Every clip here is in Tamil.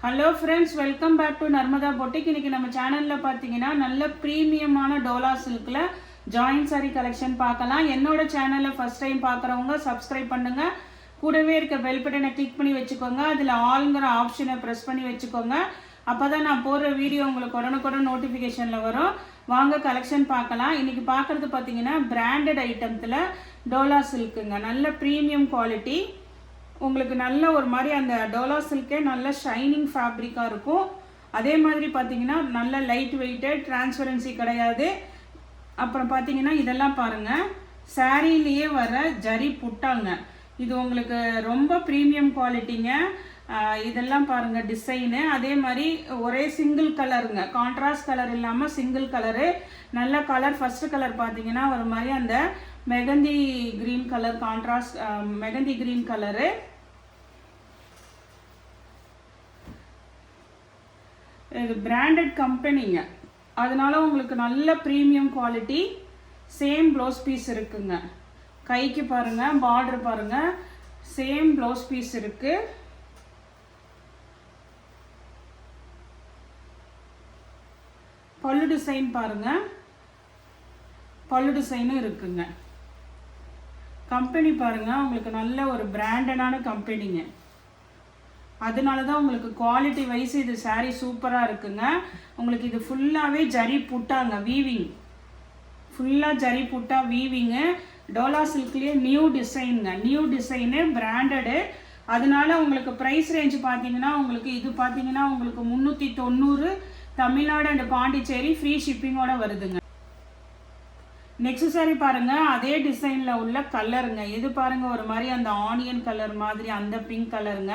Hello friends, welcome back to Narmada boutique. இன்னைக்கு நம்ம சேனலில் பார்த்தீங்கன்னா நல்ல ப்ரீமியமான டோலா சில்கில் ஜாயின் சாரி கலெக்ஷன் பார்க்கலாம். என்னோட சேனலை ஃபர்ஸ்ட் டைம் பார்க்குறவங்க சப்ஸ்கிரைப் பண்ணுங்கள். கூடவே இருக்க பெல் பட்டனை கிளிக் பண்ணி வச்சுக்கோங்க. அதில் ஆல்ங்கிற ஆப்ஷனை ப்ரெஸ் பண்ணி வச்சுக்கோங்க. அப்போ தான் நான் போடுற வீடியோ உங்களுக்கு உடனுக்குடன் நோட்டிஃபிகேஷனில் வரும். வாங்க கலெக்ஷன் பார்க்கலாம். இன்றைக்கி பார்க்குறது பார்த்தீங்கன்னா பிராண்டட் ஐட்டத்தில் டோலா சில்க்குங்க. நல்ல ப்ரீமியம் குவாலிட்டி. உங்களுக்கு நல்ல ஒரு மாதிரி அந்த டோலா சில்கே நல்ல ஷைனிங் ஃபேப்ரிக்காக இருக்கும். அதே மாதிரி பார்த்தீங்கன்னா நல்ல லைட் வெயிட்டட், டிரான்ஸ்பரன்சி கிடையாது. அப்புறம் பார்த்தீங்கன்னா இதெல்லாம் பாருங்கள், சாரீலேயே வர ஜரி புட்டாங்க. இது உங்களுக்கு ரொம்ப ப்ரீமியம் குவாலிட்டிங்க. இதெல்லாம் பாருங்கள் டிசைனு. அதே மாதிரி ஒரே சிங்கிள் கலருங்க, கான்ட்ராஸ்ட் கலர் இல்லாமல் சிங்கிள் கலரு. நல்ல கலர். ஃபஸ்ட்டு கலர் பார்த்தீங்கன்னா ஒரு மாதிரி அந்த mehndi green colour, contrast mehndi green colour. இது பிராண்டட் கம்பெனிங்க, அதனால உங்களுக்கு நல்ல premium quality. Same blouse piece இருக்குங்க. கைக்கு பாருங்க, பார்டர் பாருங்க, சேம் ப்ளவுஸ் பீஸ் இருக்கு. பல்லு டிசைன் பாருங்க, பல்லு டிசைனும் இருக்குங்க. கம்பெனி பாருங்க, உங்களுக்கு நல்ல ஒரு பிராண்டடான கம்பெனிங்க. அதனால தான் உங்களுக்கு குவாலிட்டி வைஸ் இது சாரீ சூப்பராக இருக்குங்க. உங்களுக்கு இது ஃபுல்லாகவே ஜரி புட்டாங்க, வீவிங். ஃபுல்லாக ஜரி புட்டா வீவிங்கு. டோலா சில்க்லேயே நியூ டிசைனுங்க, நியூ டிசைனு, பிராண்டடு. அதனால உங்களுக்கு ப்ரைஸ் ரேஞ்ச் பார்த்தீங்கன்னா உங்களுக்கு இது பார்த்தீங்கன்னா உங்களுக்கு 390 தமிழ்நாடு அண்ட் பாண்டிச்சேரி ஃப்ரீ ஷிப்பிங்கோட வருதுங்க. நெக்ஸ்ட் சாரி பாருங்க, அதே டிசைன்ல உள்ள கலருங்க. இது பாருங்க ஒரு மாதிரி அந்த ஆனியன் கலர் மாதிரி அந்த பிங்க் கலருங்க.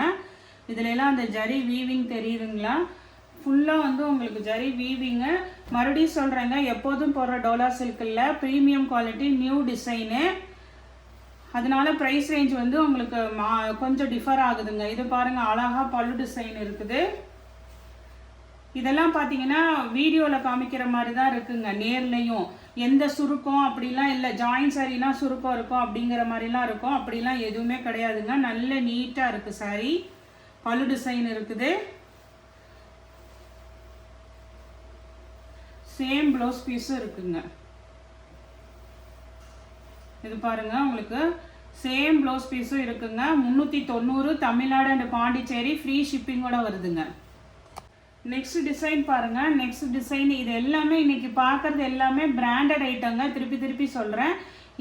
இதுல எல்லாம் அந்த ஜரி வீவிங் தெரியுதுங்களா? ஃபுல்லா வந்து உங்களுக்கு ஜரி வீவிங்கு. மறுபடியும் சொல்றேங்க, எப்போதும் போடுற டோலா சில்கில் ப்ரீமியம் குவாலிட்டி, நியூ டிசைனு. அதனால ப்ரைஸ் ரேஞ்ச் வந்து உங்களுக்கு கொஞ்சம் டிஃபர் ஆகுதுங்க. இது பாருங்க, அழகா பல்லு டிசைன் இருக்குது. இதெல்லாம் பார்த்தீங்கன்னா வீடியோவில் காமிக்கிற மாதிரி தான் இருக்குங்க. நேர்லையும் எந்த சுருக்கம் அப்படிலாம் இல்லை. ஜாயின் சாரீனா சுருக்கம் இருக்கும் அப்படிங்கிற மாதிரிலாம் இருக்கும். அப்படிலாம் எதுவுமே கிடையாதுங்க. நல்ல நீட்டாக இருக்குது சாரீ. பல்லு டிசைன் இருக்குது. சேம் ப்ளவுஸ் பீஸும் இருக்குங்க. இது பாருங்க, உங்களுக்கு சேம் ப்ளவுஸ் பீஸும் இருக்குங்க. 390 தமிழ்நாடு அண்ட் பாண்டிச்சேரி ஃப்ரீ ஷிப்பிங்கோட வருதுங்க. நெக்ஸ்ட் டிசைன் பாருங்க. நெக்ஸ்ட் டிசைன் இது எல்லாமே இன்னைக்கு பார்க்கறது எல்லாமே பிராண்டட் ஐட்டங்க. திருப்பி திருப்பி சொல்றேன்,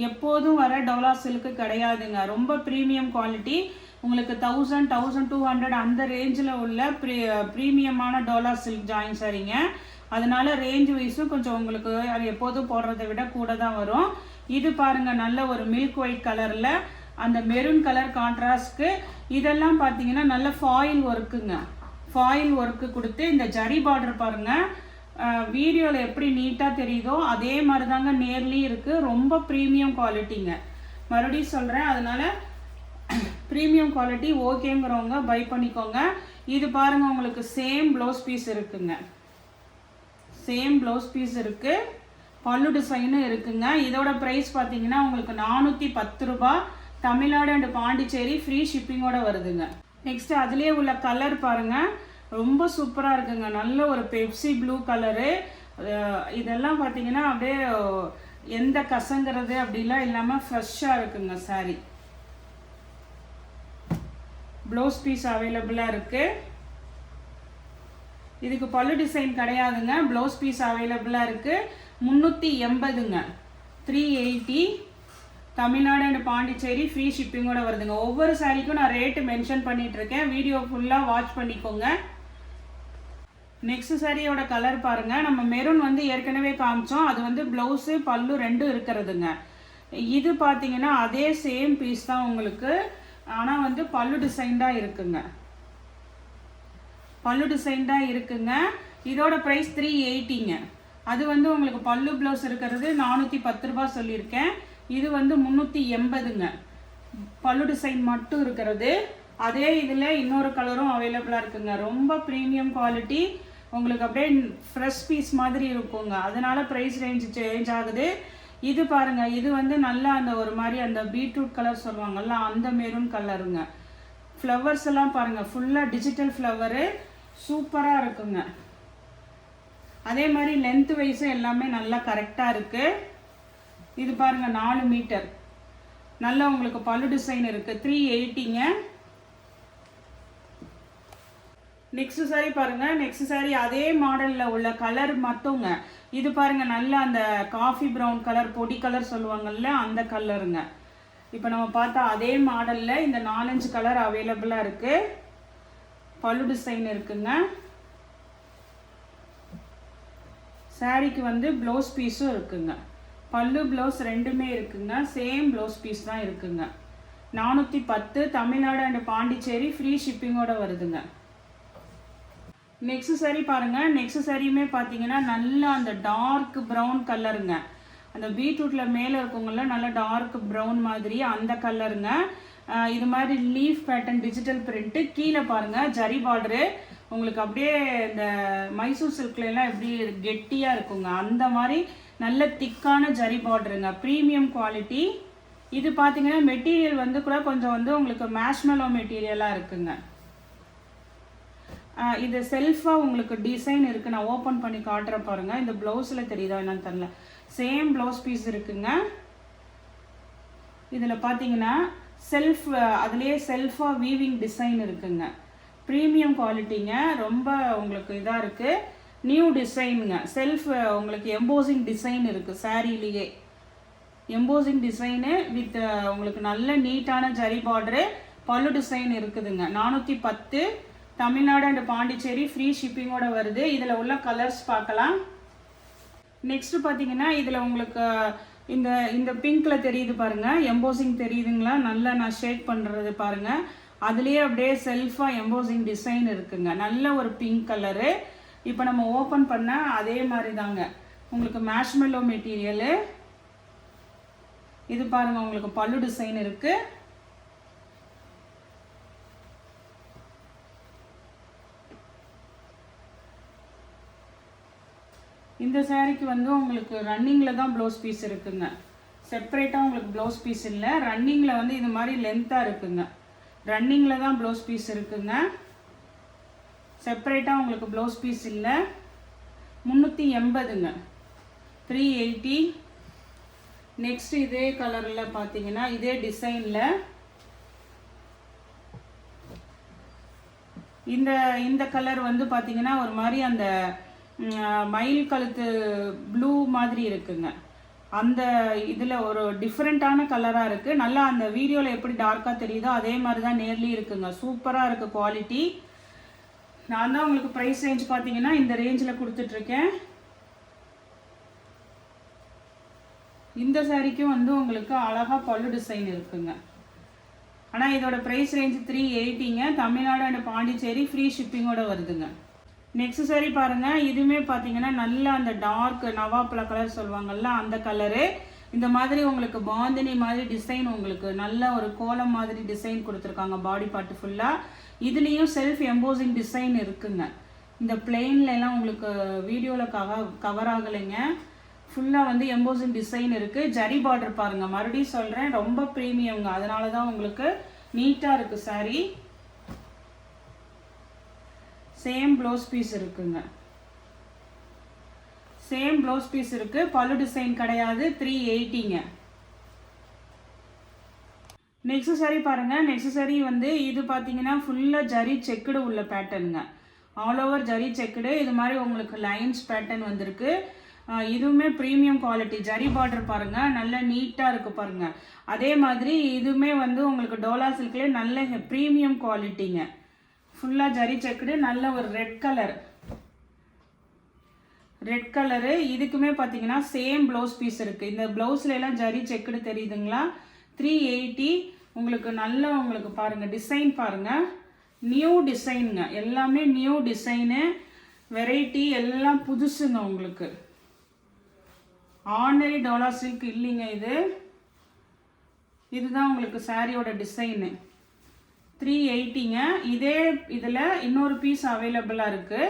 எப்போதும் வர டோலா சில்க்கு கிடையாதுங்க. ரொம்ப ப்ரீமியம் குவாலிட்டி. உங்களுக்கு 1000, 1200 அந்த ரேஞ்சில் உள்ள ப்ரீமியமான டோலா சில்க் ஜாயின் சாரீங்க. அதனால ரேஞ்ச் வைஸும் கொஞ்சம் உங்களுக்கு அது எப்போதும் போடுறதை விட கூட தான் வரும். இது பாருங்க, நல்ல ஒரு மில்க் ஒயிட் கலர்ல அந்த மெரூன் கலர் கான்ட்ராஸ்ட்க்கு. இதெல்லாம் பார்த்தீங்கன்னா நல்ல ஃபாயில் ஒர்க்குங்க. ஃபாயில் ஒர்க்கு கொடுத்து இந்த ஜரி பார்டர் பாருங்க, வீடியோவில் எப்படி நீட்டாக தெரியுதோ அதே மாதிரி தாங்க நேர்லேயும் இருக்குது. ரொம்ப ப்ரீமியம் குவாலிட்டிங்க. மறுபடியும் சொல்கிறேன், அதனால ப்ரீமியம் குவாலிட்டி ஓகேங்கிறவங்க பை பண்ணிக்கோங்க. இது பாருங்க, உங்களுக்கு சேம் ப்ளவுஸ் பீஸ் இருக்குங்க. சேம் ப்ளவுஸ் பீஸ் இருக்கு, பல்லு டிசைனும் இருக்குங்க. இதோட ப்ரைஸ் பார்த்தீங்கன்னா உங்களுக்கு 410 ரூபாய் தமிழ்நாடு அண்ட் பாண்டிச்சேரி ஃப்ரீ ஷிப்பிங்கோட வருதுங்க. நெக்ஸ்ட் அதுலேயே உள்ள கலர் பாருங்க, ரொம்ப சூப்பராக இருக்குங்க. நல்ல ஒரு பெப்சி ப்ளூ கலரு. இதெல்லாம் பார்த்தீங்கன்னா அப்படியே எந்த கசங்கிறது அப்படிலாம் இல்லாமல் ஃப்ரெஷ்ஷாக இருக்குங்க சாரி. ப்ளவுஸ் பீஸ் அவைலபிளாக இருக்கு. இதுக்கு பல்லு டிசைன் கிடையாதுங்க. ப்ளவுஸ் பீஸ் அவைலபிளாக இருக்கு. 380ங்க, 380 தமிழ்நாடு அண்ட் பாண்டிச்சேரி ஃப்ரீ ஷிப்பிங்கோட வருதுங்க. ஒவ்வொரு சாரிக்கும் நான் ரேட்டு மென்ஷன் பண்ணிட்டு இருக்கேன். வீடியோ ஃபுல்லாக வாட்ச் பண்ணிக்கோங்க. நெக்ஸ்ட் சாரியோட கலர் பாருங்க. நம்ம மெரூன் வந்து ஏற்கனவே காமிச்சோம். அது வந்து பிளவுஸு பல்லு ரெண்டும் இருக்கிறதுங்க. இது பார்த்தீங்கன்னா அதே சேம் பீஸ் தான் உங்களுக்கு, ஆனால் வந்து பல்லு டிசைன் தான் இருக்குங்க. பல்லு டிசைன் தான் இருக்குங்க. இதோட ப்ரைஸ் 380ங்க. அது வந்து உங்களுக்கு பல்லு ப்ளவுஸ் இருக்கிறது 410 ரூபாய் சொல்லியிருக்கேன். இது வந்து 380ங்க. பல்லு டிசைன் மட்டும் இருக்கிறது. அதே இதில் இன்னொரு கலரும் அவைலபிளாக இருக்குங்க. ரொம்ப ப்ரீமியம் குவாலிட்டி. உங்களுக்கு அப்படியே ஃப்ரெஷ் பீஸ் மாதிரி இருக்குங்க. அதனால ப்ரைஸ் ரேஞ்ச் சேஞ்ச் ஆகுது. இது பாருங்க, இது வந்து நல்லா அந்த ஒரு மாதிரி அந்த பீட்ரூட் கலர் சொல்லுவாங்கல்ல, அந்த மெரூன் கலருங்க. ஃப்ளவர்ஸ் எல்லாம் பாருங்க, ஃபுல்லாக டிஜிட்டல் ஃப்ளவரு. சூப்பராக இருக்குங்க. அதே மாதிரி லென்த் வைஸும் எல்லாமே நல்லா கரெக்டாக இருக்குது. இது பாருங்கள் 4 மீட்டர், நல்லா உங்களுக்கு பல்லு டிசைன் இருக்குது. 380ங்க. நெக்ஸ்ட் சாரி பாருங்க. நெக்ஸ்ட் சாரி அதே மாடலில் உள்ள கலர் மட்டுங்க. இது பாருங்க நல்லா அந்த காஃபி ப்ரௌன் கலர், பொடி கலர் சொல்லுவாங்கல்ல, அந்த கலருங்க. இப்போ நம்ம பார்த்தா அதே மாடலில் இந்த 4-5 கலர் அவைலபிளாக இருக்குது. பல்லு டிசைன் இருக்குங்க. சாரிக்கு வந்து ப்ளவுஸ் பீஸும் இருக்குங்க. பல்லு ப்ளவுஸ் ரெண்டுமே இருக்குங்க. சேம் ப்ளவுஸ் பீஸ் தான் இருக்குங்க. 410 தமிழ்நாடு அண்ட் பாண்டிச்சேரி ஃப்ரீ ஷிப்பிங்கோட வருதுங்க. நெக்ஸ்ட் சாரி பாருங்க. நெக்ஸ்ட் சாரியுமே பார்த்தீங்கன்னா நல்லா அந்த டார்க் ப்ரௌன் கலருங்க. அந்த பீட்ரூட்டில் மேலே இருக்குங்கள்ல நல்லா டார்க் ப்ரௌன் மாதிரி அந்த கலருங்க. இது மாதிரி லீஃப் பேட்டர்ன் டிஜிட்டல் பிரிண்ட்டு. கீழே பாருங்கள் ஜரி பார்டரு உங்களுக்கு அப்படியே இந்த மைசூர் சில்க்லாம் எப்படி கெட்டியாக இருக்குங்க அந்த மாதிரி நல்ல திக்கான ஜரி பார்டருங்க. Premium quality. இது பார்த்தீங்கன்னா மெட்டீரியல் வந்து கூட கொஞ்சம் வந்து உங்களுக்கு மேஷ்மெலோ மெட்டீரியலாக இருக்குங்க. இது செல்ஃபாக உங்களுக்கு டிசைன் இருக்குது. நான் ஓப்பன் பண்ணி காட்டுறேன் பாருங்கள். இந்த ப்ளவுஸில் தெரியுதா என்னன்னு தெரியல. சேம் ப்ளவுஸ் பீஸ் இருக்குங்க. இதில் பார்த்தீங்கன்னா செல்ஃப், அதுலேயே செல்ஃபாக வீவிங் டிசைன் இருக்குங்க. ப்ரீமியம் குவாலிட்டிங்க. ரொம்ப உங்களுக்கு இதாக இருக்குது. நியூ டிசைனுங்க. செல்ஃப் உங்களுக்கு எம்போசிங் டிசைன் இருக்குது. சாரீலேயே எம்போசிங் டிசைனு வித் உங்களுக்கு நல்ல நீட்டான ஜரி பார்டரு. பல்லு டிசைன் இருக்குதுங்க. 410 தமிழ்நாடு அண்ட் பாண்டிச்சேரி ஃப்ரீ ஷிப்பிங்கோட வருது. இதில் உள்ள கலர்ஸ் பார்க்கலாம். நெக்ஸ்ட் பார்த்தீங்கன்னா இதில் உங்களுக்கு இந்த இந்த பிங்க்கில் தெரியுது பாருங்கள், எம்போசிங் தெரியுதுங்களா? நல்லா நான் ஷேக் பண்ணுறது பாருங்கள். அதுலேயே அப்படியே செல்ஃபாக எம்போசிங் டிசைன் இருக்குங்க. நல்ல ஒரு பிங்க் கலரு. இப்போ நம்ம ஓப்பன் பண்ணால் அதே மாதிரி தாங்க உங்களுக்கு மேஷ்மெலோ மெட்டீரியலு. இது பாருங்கள் உங்களுக்கு பல்லு டிசைன் இருக்குது. இந்த சாரீக்கு வந்து உங்களுக்கு ரன்னிங்கில் தான் ப்ளவுஸ் பீஸ் இருக்குங்க. செப்பரேட்டாக உங்களுக்கு ப்ளவுஸ் பீஸ் இல்லை. ரன்னிங்கில் வந்து இது மாதிரி லென்த்தாக இருக்குங்க. ரன்னிங்கில் தான் ப்ளவுஸ் பீஸ் இருக்குங்க. செப்பரேட்டாக உங்களுக்கு ப்ளவுஸ் பீஸ் இல்லை. 380ங்க. 380. நெக்ஸ்ட் இதே கலரில் பார்த்தீங்கன்னா இதே டிசைனில் இந்த கலர் வந்து பார்த்தீங்கன்னா ஒரு மாதிரி அந்த மயில் கழுத்து ப்ளூ மாதிரி இருக்குங்க. அந்த இதில் ஒரு டிஃப்ரெண்ட்டான கலராக இருக்குது. நல்லா அந்த வீடியோவில் எப்படி டார்க்காக தெரியுதோ அதே மாதிரி தான் நேர்லி இருக்குங்க. சூப்பராக இருக்குது குவாலிட்டி. நான் தான் உங்களுக்கு ப்ரைஸ் ரேஞ்ச் பார்த்தீங்கன்னா இந்த ரேஞ்சில் கொடுத்துட்ருக்கேன். இந்த சாரிக்கும் வந்து உங்களுக்கு அழகாக பல்லு டிசைன் இருக்குங்க. ஆனால் இதோட ப்ரைஸ் ரேஞ்ச் 380ங்க. தமிழ்நாடு அண்ட் பாண்டிச்சேரி ஃப்ரீ ஷிப்பிங்கோட வருதுங்க. நெக்ஸ்ட் சாரி பாருங்கள். இதுவுமே பார்த்தீங்கன்னா நல்ல அந்த டார்க் நவாப்பழ கலர் சொல்லுவாங்கள்ல அந்த கலரு. இந்த மாதிரி உங்களுக்கு பாந்தினி மாதிரி டிசைன், உங்களுக்கு நல்ல ஒரு கோலம் மாதிரி டிசைன் கொடுத்துருக்காங்க பாடி பார்ட் ஃபுல்லாக. இதுலேயும் செல்ஃப் எம்போசிங் டிசைன் இருக்குங்க. இந்த பிளெயின்லாம் உங்களுக்கு வீடியோவில் கவர் ஆகலைங்க. ஃபுல்லாக வந்து எம்போசிங் டிசைன் இருக்குது. ஜரி பார்டர் பாருங்கள். மறுபடியும் சொல்கிறேன், ரொம்ப ப்ரீமியம்ங்க. அதனால தான் உங்களுக்கு நீட்டாக இருக்குது சாரி. சேம் ப்ளவுஸ் பீஸ் இருக்குங்க. சேம் ப்ளவுஸ் பீஸ் இருக்குது. பல்லு டிசைன் கிடையாது. 380ங்க. நெக்ஸ்ட் சாரி பாருங்கள். நெக்ஸ்ட் சாரி வந்து இது பார்த்தீங்கன்னா ஃபுல்லாக ஜரி செக்குடு உள்ள பேட்டர்னுங்க. All over zari checked. இது மாதிரி உங்களுக்கு லைன்ஸ் பேட்டர்ன் வந்திருக்கு. இதுவுமே ப்ரீமியம் குவாலிட்டி. ஜரி பார்டர் பாருங்கள், நல்ல நீட்டாக இருக்குது பாருங்கள். அதே மாதிரி இதுவுமே வந்து உங்களுக்கு டோலா சில்க்லேயே நல்ல ப்ரீமியம் குவாலிட்டிங்க. ஃபுல்லாக ஜரி செக்குடு. நல்ல ஒரு ரெட் கலரு. இதுக்குமே பார்த்தீங்கன்னா சேம் ப்ளவுஸ் பீஸ் இருக்குது. இந்த ப்ளவுஸ்லாம் ஜரி செக்குடு தெரியுதுங்களா? 380. உங்களுக்கு நல்ல உங்களுக்கு பாருங்கள் டிசைன் பாருங்கள். நியூ டிசைனுங்க. எல்லாமே நியூ டிசைனு, வெரைட்டி எல்லாம் புதுசுங்க. உங்களுக்கு ஆர்டினரி டோலா சில்க் இல்லைங்க. இதுதான் உங்களுக்கு சாரியோட டிசைனு. 380ங்க. இதே இதில் இன்னொரு பீஸ் அவைலபிளாக இருக்குது.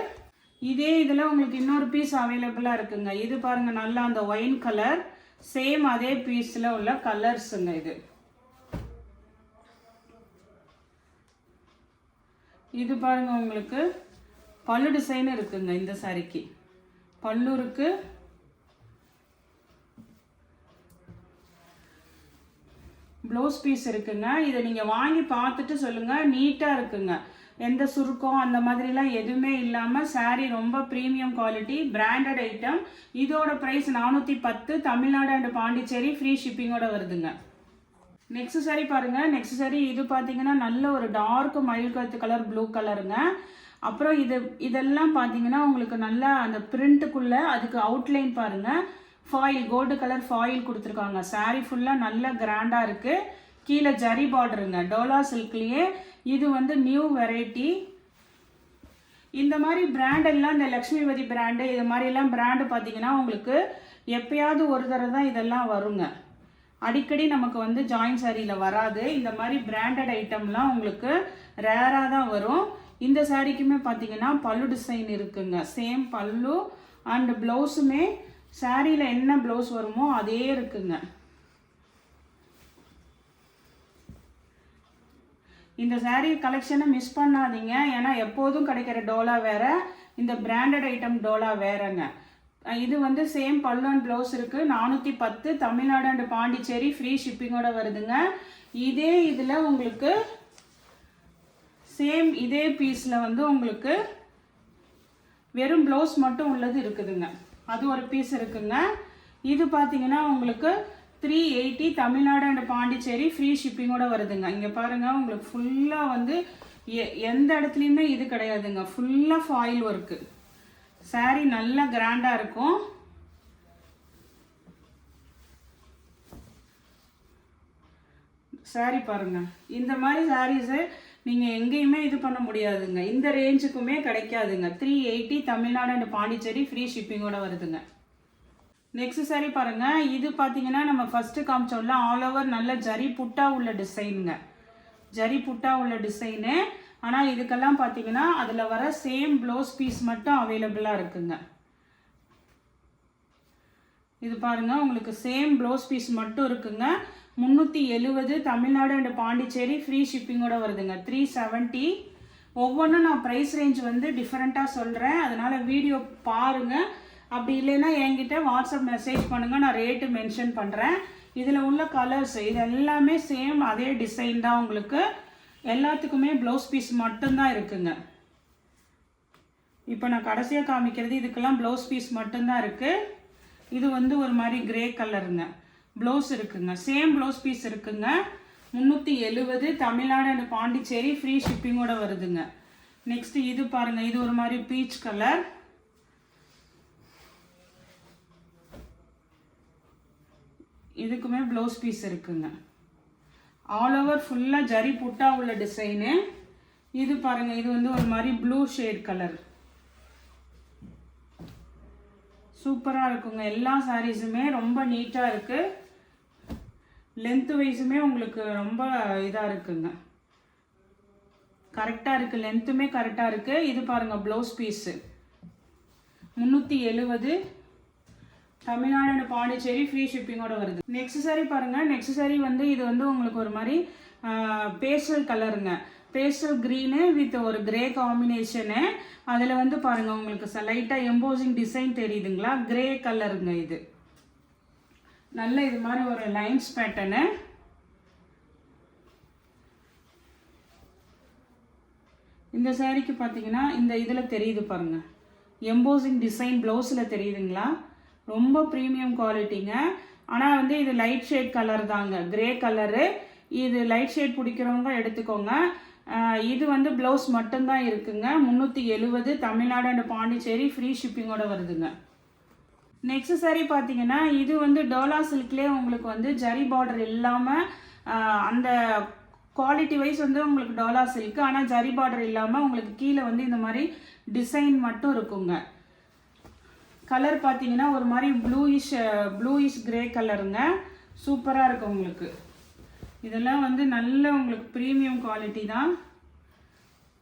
இதே இதில் உங்களுக்கு இன்னொரு பீஸ் அவைலபிளாக இருக்குங்க. இது பாருங்கள் நல்லா அந்த ஒயின் கலர். சேம் அதே பீஸில் உள்ள கலர்ஸுங்க. இது பாருங்கள் உங்களுக்கு பல்லு டிசைன் இருக்குங்க இந்த சாரிக்கு. பல்லு இருக்கு, ப்ளவுஸ் பீஸ் இருக்குங்க. இதை நீங்கள் வாங்கி பார்த்துட்டு சொல்லுங்கள். நீட்டாக இருக்குங்க, எந்த சுருக்கம் அந்த மாதிரிலாம் எதுவுமே இல்லாமல் சாரீ ரொம்ப ப்ரீமியம் குவாலிட்டி, பிராண்டட் ஐட்டம். இதோட price 410, Tamil Nadu and Pondicherry, free ஷிப்பிங்கோட வருதுங்க. நெக்ஸ்ட் சாரி பாருங்கள். நெக்ஸ்ட் சாரி இது பார்த்தீங்கன்னா நல்ல ஒரு டார்க் மயில் கருத்து கலர், ப்ளூ கலருங்க. அப்புறம் இதெல்லாம் பார்த்தீங்கன்னா உங்களுக்கு நல்லா அந்த பிரிண்ட்டுக்குள்ளே அதுக்கு அவுட்லைன் பாருங்கள், ஃபாயில் கோல்டு கலர் ஃபாயில் கொடுத்துருக்காங்க. சாரீ ஃபுல்லாக நல்ல கிராண்டாக இருக்குது. கீழே ஜரி பார்டருங்க, டோலா சில்க்லேயே. இது வந்து நியூ வெரைட்டி. இந்த மாதிரி பிராண்டெல்லாம், இந்த லக்ஷ்மிபதி பிராண்டு, இது மாதிரிலாம் பிராண்டு பார்த்தீங்கன்னா உங்களுக்கு எப்பயாவது ஒரு தடவை தான் இதெல்லாம் வருங்க. அடிக்கடி நமக்கு வந்து ஜாயின் சாரியில் வராது. இந்த மாதிரி பிராண்டட் ஐட்டம்லாம் உங்களுக்கு ரேராக தான் வரும். இந்த சாரிக்குமே பார்த்தீங்கன்னா பல்லு டிசைன் இருக்குங்க. சேம் பல்லு அண்ட் ப்ளவுஸுமே சாரியில் என்ன ப்ளவுஸ் வருமோ அதே இருக்குங்க. இந்த சாரீ கலெக்ஷனை மிஸ் பண்ணாதீங்க. ஏன்னா எப்போதும் கிடைக்கிற டோலா வேற, இந்த பிராண்டட் ஐட்டம் டோலா வேறங்க. இது வந்து சேம் பல்லு அண்ட் ப்ளவுஸ் இருக்குது. 410, தமிழ்நாடு அண்ட் பாண்டிச்சேரி, ஃப்ரீ ஷிப்பிங்கோட வருதுங்க. இதே இதில் உங்களுக்கு சேம் இதே பீஸில் வந்து உங்களுக்கு வெறும் ப்ளவுஸ் மட்டும் உள்ளது இருக்குதுங்க. அது ஒரு பீஸ் இருக்குங்க. இது பார்த்தீங்கன்னா உங்களுக்கு 380, தமிழ்நாடு அண்ட் பாண்டிச்சேரி, ஃப்ரீ ஷிப்பிங்கோட வருதுங்க. இங்கே பாருங்கள், உங்களுக்கு ஃபுல்லாக வந்து எந்த இடத்துலையுமே இது கிடையாதுங்க. ஃபுல்லாக ஃபாயில் ஒர்க்கு. சாரீ நல்லா கிராண்டாக இருக்கும். சாரீ பாருங்கள். இந்த மாதிரி சாரீஸு நீங்கள் எங்கேயுமே இது பண்ண முடியாதுங்க. இந்த ரேஞ்சுக்குமே கிடைக்காதுங்க. 380, தமிழ்நாடு அண்ட் பாண்டிச்சேரி, ஃப்ரீ ஷிப்பிங்கோட வருதுங்க. நெக்ஸ்ட் சாரீ பாருங்கள். இது பார்த்தீங்கன்னா நம்ம ஃபஸ்ட்டு காமிச்சோம்ல, ஆல் ஓவர் நல்ல ஜரி புட்டா உள்ள டிசைனுங்க. ஜரி புட்டா உள்ள டிசைனு. ஆனால் இதுக்கெல்லாம் பார்த்தீங்கன்னா அதில் வர சேம் ப்ளவுஸ் பீஸ் மட்டும் அவைலபிளாக இருக்குங்க. இது பாருங்கள், உங்களுக்கு சேம் ப்ளவுஸ் பீஸ் மட்டும் இருக்குங்க. 370, தமிழ்நாடு அண்ட் பாண்டிச்சேரி, ஃப்ரீ ஷிப்பிங்கோட வருதுங்க. 370. ஒவ்வொன்றும் நான் ப்ரைஸ் ரேஞ்ச் வந்து டிஃப்ரெண்ட்டாக சொல்கிறேன், அதனால் வீடியோ பாருங்கள். அப்படி இல்லைன்னா என்கிட்ட வாட்ஸ்அப் மெசேஜ் பண்ணுங்கள், நான் ரேட்டு மென்ஷன் பண்ணுறேன். இதில் உள்ள கலர்ஸ் இது எல்லாமே சேம் அதே டிசைன் தான். உங்களுக்கு எல்லாத்துக்குமே ப்ளவுஸ் பீஸ் மட்டும்தான் இருக்குங்க. இப்போ நான் கடைசியாக காமிக்கிறது இதுக்கெல்லாம் ப்ளவுஸ் பீஸ் மட்டும்தான் இருக்குது. இது வந்து ஒரு மாதிரி கிரே கலருங்க. ப்ளவுஸ் இருக்குங்க, சேம் ப்ளவுஸ் பீஸ் இருக்குங்க. 370, தமிழ்நாடு அண்ட் பாண்டிச்சேரி, ஃப்ரீ ஷிப்பிங்கோட வருதுங்க. நெக்ஸ்ட் இது பாருங்கள், இது ஒரு மாதிரி பீச் கலர். இதுக்குமே ப்ளவுஸ் பீஸ் இருக்குங்க. ஆல் ஓவர் ஃபுல்லாக ஜரி புட்டா உள்ள டிசைனு. இது பாருங்கள், இது வந்து ஒரு மாதிரி ப்ளூ ஷேட் கலர். சூப்பராக இருக்குங்க. எல்லா சாரீஸுமே ரொம்ப நீட்டாக இருக்குது. லென்த்து வைஸுமே உங்களுக்கு ரொம்ப இதாக இருக்குங்க, கரெக்டாக இருக்குது. லென்த்துமே கரெக்டாக இருக்குது. இது பாருங்கள் blouse piece 370, Tamil Nadu and Pondicherry, free ஷிப்பிங்கோட வருது. நெக்ஸ்ட் சாரீ பாருங்கள். நெக்ஸ்ட் சாரீ வந்து இது வந்து உங்களுக்கு ஒரு மாதிரி பேஸ்டல் கலருங்க. பேஸ்டல் க்ரீனு வித் ஒரு கிரே காம்பினேஷனு. அதில் வந்து பாருங்கள் உங்களுக்கு லைட்டாக எம்போசிங் டிசைன் தெரியுதுங்களா, கிரே கலருங்க. இது நல்ல இது மாதிரி ஒரு லைன்ஸ் பேட்டர்னு. இந்த சாரீக்கு பார்த்தீங்கன்னா இந்த இதில் தெரியுது பாருங்கள், எம்போசிங் டிசைன் ப்ளவுஸில் தெரியுதுங்களா. ரொம்ப ப்ரீமியம் குவாலிட்டிங்க. ஆனால் வந்து இது லைட் ஷேட் கலர் தாங்க, கிரே கலரு. இது லைட் ஷேட் பிடிக்கிறவங்க எடுத்துக்கோங்க. இது வந்து ப்ளவுஸ் மட்டும்தான் இருக்குங்க. 370, தமிழ்நாடு அண்ட் பாண்டிச்சேரி, ஃப்ரீ ஷிப்பிங்கோட வருதுங்க. நெக்ஸ்ட் சாரீ பார்த்தீங்கன்னா இது வந்து டோலா சில்க்லேயே உங்களுக்கு வந்து ஜரி பார்டர் இல்லாமல், அந்த குவாலிட்டி வைஸ் வந்து உங்களுக்கு டோலா சில்க், ஆனால் ஜரி பார்டர் இல்லாமல் உங்களுக்கு கீழே வந்து இந்த மாதிரி டிசைன் மட்டும் இருக்குங்க. கலர் பார்த்தீங்கன்னா ஒரு மாதிரி ப்ளூயிஷ் கிரே கலருங்க. சூப்பராக இருக்கும் உங்களுக்கு. இதெல்லாம் வந்து நல்ல உங்களுக்கு ப்ரீமியம் குவாலிட்டி தான்.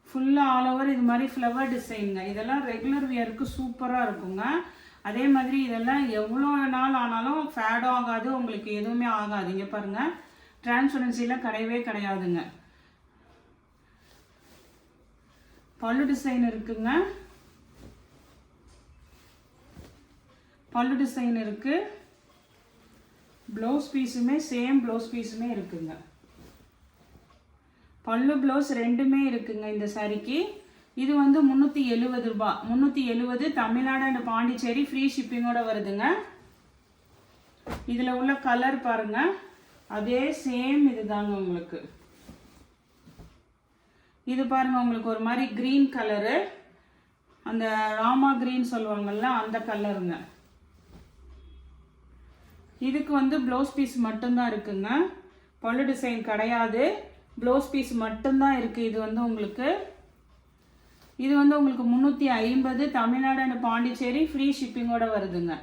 ஃபுல்லாக ஆல் ஓவர் இது மாதிரி ஃப்ளவர் டிசைனுங்க. இதெல்லாம் ரெகுலர் வியருக்கு சூப்பராக இருக்குங்க. அதே மாதிரி இதெல்லாம் எவ்வளோ நாள் ஆனாலும் ஃபேடும் ஆகாது, உங்களுக்கு எதுவுமே ஆகாது. இங்கே பாருங்கள், டிரான்ஸ்பரன்சிலாம் கிடையவே கிடையாதுங்க. பல்லு டிசைன் இருக்குங்க. பல்லு டிசைன் இருக்குது. ப்ளவுஸ் பீஸுமே சேம் ப்ளவுஸ் பீஸுமே இருக்குங்க. பல்லு ப்ளவுஸ் ரெண்டுமே இருக்குங்க இந்த சாரிக்கு. இது வந்து 370 ரூபாய். 370 தமிழ்நாடு அண்ட் பாண்டிச்சேரி ஃப்ரீ ஷிப்பிங்கோட வருதுங்க. இதில் உள்ள கலர் பாருங்கள், அதே சேம் இது தாங்க உங்களுக்கு. இது பாருங்கள் உங்களுக்கு ஒரு மாதிரி க்ரீன் கலரு, அந்த ராமா க்ரீன் சொல்லுவாங்கள்ல அந்த கலருங்க. இதுக்கு வந்து ப்ளவுஸ் பீஸ் மட்டும்தான் இருக்குங்க, பல்லு டிசைன் கிடையாது, ப்ளவுஸ் பீஸ் மட்டும்தான் இருக்குது. இது வந்து உங்களுக்கு 350 தமிழ்நாடு அண்ட் பாண்டிச்சேரி ஃப்ரீ ஷிப்பிங்கோட வருதுங்க.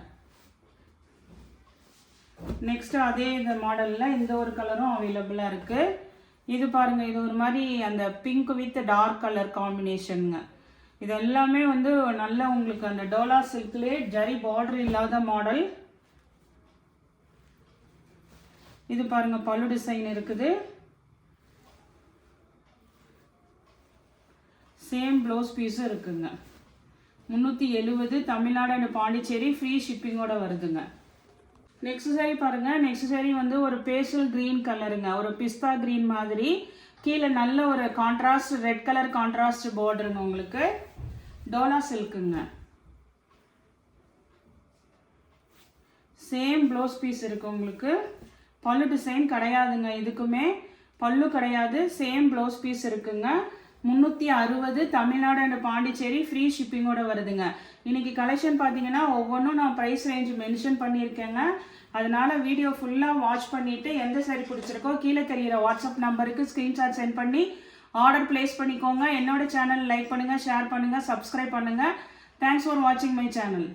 நெக்ஸ்ட் அதே இந்த மாடலில் இந்த ஒரு கலரும் அவைலபிளாக இருக்குது. இது பாருங்கள், இது ஒரு மாதிரி அந்த பிங்க் வித் டார்க் கலர் காம்பினேஷனுங்க. இது எல்லாமே வந்து நல்ல உங்களுக்கு அந்த டோலா சில்க்லேயே ஜரி பார்டர் இல்லாத மாடல். இது பாருங்கள் பல்லு டிசைன் இருக்குது, சேம் ப்ளவுஸ் பீஸும் இருக்குங்க. 370 தமிழ்நாடு அண்ட் பாண்டிச்சேரி ஃப்ரீ ஷிப்பிங்கோட வருதுங்க. நெக்ஸ்ட் சாரி பாருங்கள். நெக்ஸ்ட் சாரி வந்து ஒரு பேஸ்டல் க்ரீன் கலருங்க, ஒரு பிஸ்தா க்ரீன் மாதிரி. கீழே நல்ல ஒரு கான்ட்ராஸ்ட் ரெட் கலர் கான்ட்ராஸ்ட் பார்டருங்க. உங்களுக்கு டோலா சில்க்குங்க. சேம் ப்ளவுஸ் பீஸ் இருக்குது உங்களுக்கு. பல்லு டிசைன் கிடையாதுங்க, இதுக்குமே பல்லு கிடையாது, சேம் ப்ளவுஸ் பீஸ் இருக்குங்க. 360 தமிழ்நாடு அண்ட் பாண்டிச்சேரி ஃப்ரீ ஷிப்பிங்கோட வருதுங்க. இன்றைக்கி கலெக்ஷன் பார்த்தீங்கன்னா ஒவ்வொன்றும் நான் ப்ரைஸ் ரேஞ்ச் மென்ஷன் பண்ணியிருக்கேங்க. அதனால் வீடியோ ஃபுல்லாக வாட்ச் பண்ணிவிட்டு எந்த சாரி பிடிச்சிருக்கோ கீழே தெரிகிற வாட்ஸ்அப் நம்பருக்கு ஸ்க்ரீன்ஷாட் சென்ட் பண்ணி ஆர்டர் ப்ளேஸ் பண்ணிக்கோங்க. என்னோட சேனல் லைக் பண்ணுங்கள், ஷேர் பண்ணுங்கள், சப்ஸ்கிரைப் பண்ணுங்கள். தேங்க்ஸ் ஃபார் வாட்சிங் மை சேனல்.